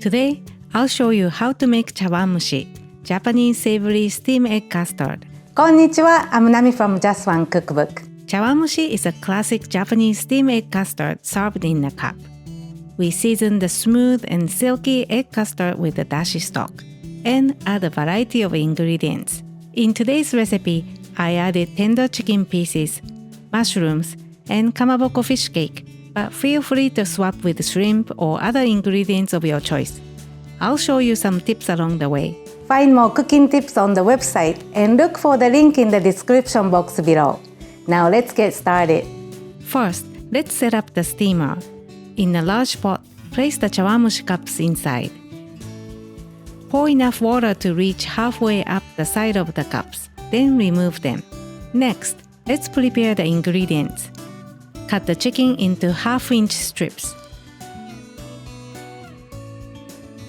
Today, I'll show you how to make Chawanmushi, Japanese savory steamed egg custard. こんにちは、I'm Nami from Just One Cookbook. Chawanmushi is a classic Japanese steamed egg custard served in a cup. We season the smooth and silky egg custard with the dashi stock and add a variety of ingredients. In today's recipe, I added tender chicken pieces, mushrooms, and kamaboko fish cake, but feel free to swap with shrimp or other ingredients of your choice. I'll show you some tips along the way. Find more cooking tips on the website and look for the link in the description box below. Now let's get started. First, let's set up the steamer. In a large pot, place the chawanmushi cups inside. Pour enough water to reach halfway up the side of the cups, then remove them. Next, let's prepare the ingredients. Cut the chicken into half-inch strips.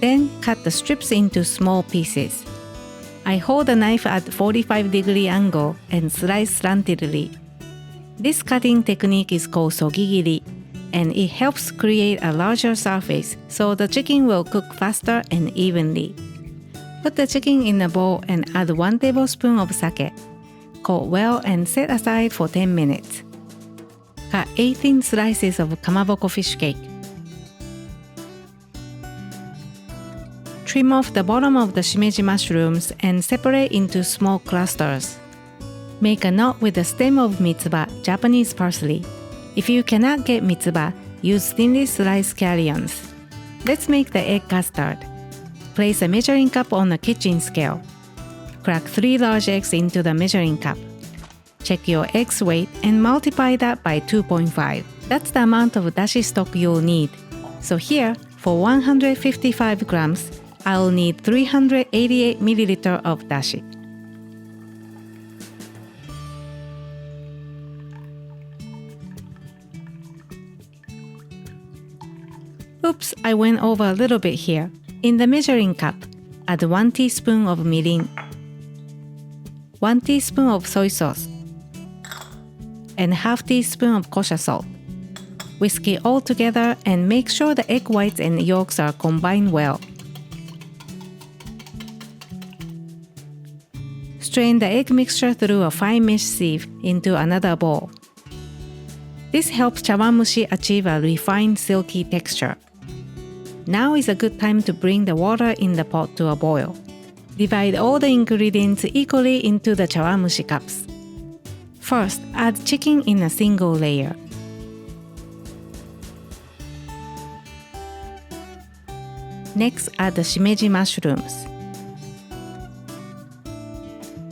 Then cut the strips into small pieces. I hold the knife at 45-degree angle and slice slantedly. This cutting technique is called sogigiri, and it helps create a larger surface so the chicken will cook faster and evenly. Put the chicken in a bowl and add 1 tablespoon of sake. Coat well and set aside for 10 minutes. Cut 8 thin slices of kamaboko fish cake. Trim off the bottom of the shimeji mushrooms and separate into small clusters. Make a knot with the stem of mitsuba, Japanese parsley. If you cannot get mitsuba, use thinly sliced scallions. Let's make the egg custard. Place a measuring cup on a kitchen scale. Crack 3 large eggs into the measuring cup. Check your eggs weight and multiply that by 2.5. That's the amount of dashi stock you'll need. So here, for 155 grams, I'll need 388 milliliters of dashi. Oops, I went over a little bit here. In the measuring cup, add 1 teaspoon of mirin, 1 teaspoon of soy sauce, and half teaspoon of kosher salt. Whisk it all together and make sure the egg whites and yolks are combined well. Strain the egg mixture through a fine mesh sieve into another bowl. This helps chawanmushi achieve a refined silky texture. Now is a good time to bring the water in the pot to a boil. Divide all the ingredients equally into the chawanmushi cups. First, add chicken in a single layer. Next, add the shimeji mushrooms.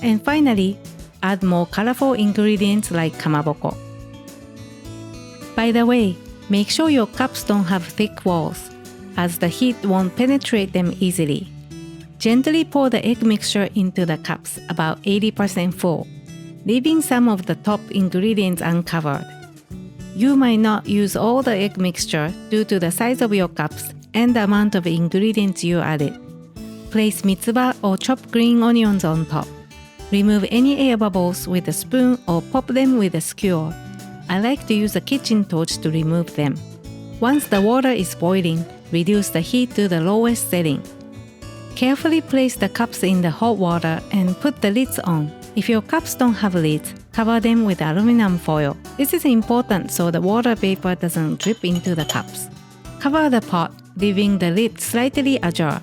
And finally, add more colorful ingredients like kamaboko. By the way, make sure your cups don't have thick walls, as the heat won't penetrate them easily. Gently pour the egg mixture into the cups about 80% full, leaving some of the top ingredients uncovered. You might not use all the egg mixture due to the size of your cups and the amount of ingredients you added. Place mitsuba or chopped green onions on top. Remove any air bubbles with a spoon or pop them with a skewer. I like to use a kitchen torch to remove them. Once the water is boiling, reduce the heat to the lowest setting. Carefully place the cups in the hot water and put the lids on. If your cups don't have lids, cover them with aluminum foil. This is important so the water vapor doesn't drip into the cups. Cover the pot, leaving the lid slightly ajar.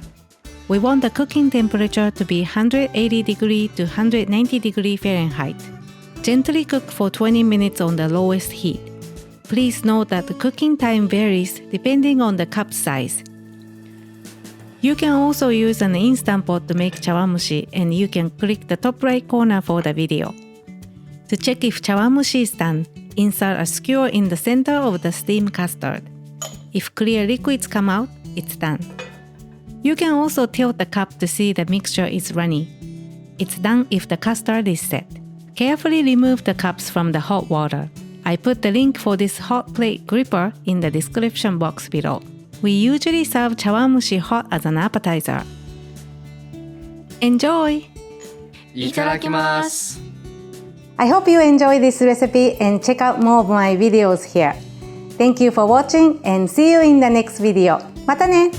We want the cooking temperature to be 180 degree to 190 degree Fahrenheit. Gently cook for 20 minutes on the lowest heat. Please note that the cooking time varies depending on the cup size. You can also use an instant pot to make chawanmushi, and you can click the top right corner for the video. To check if chawanmushi is done, insert a skewer in the center of the steamed custard. If clear liquids come out, it's done. You can also tilt the cup to see the mixture is runny. It's done if the custard is set. Carefully remove the cups from the hot water. I put the link for this hot plate gripper in the description box below. We usually serve chawanmushi hot as an appetizer. Enjoy! Itadakimasu! I hope you enjoy this recipe and check out more of my videos here. Thank you for watching and see you in the next video. またね!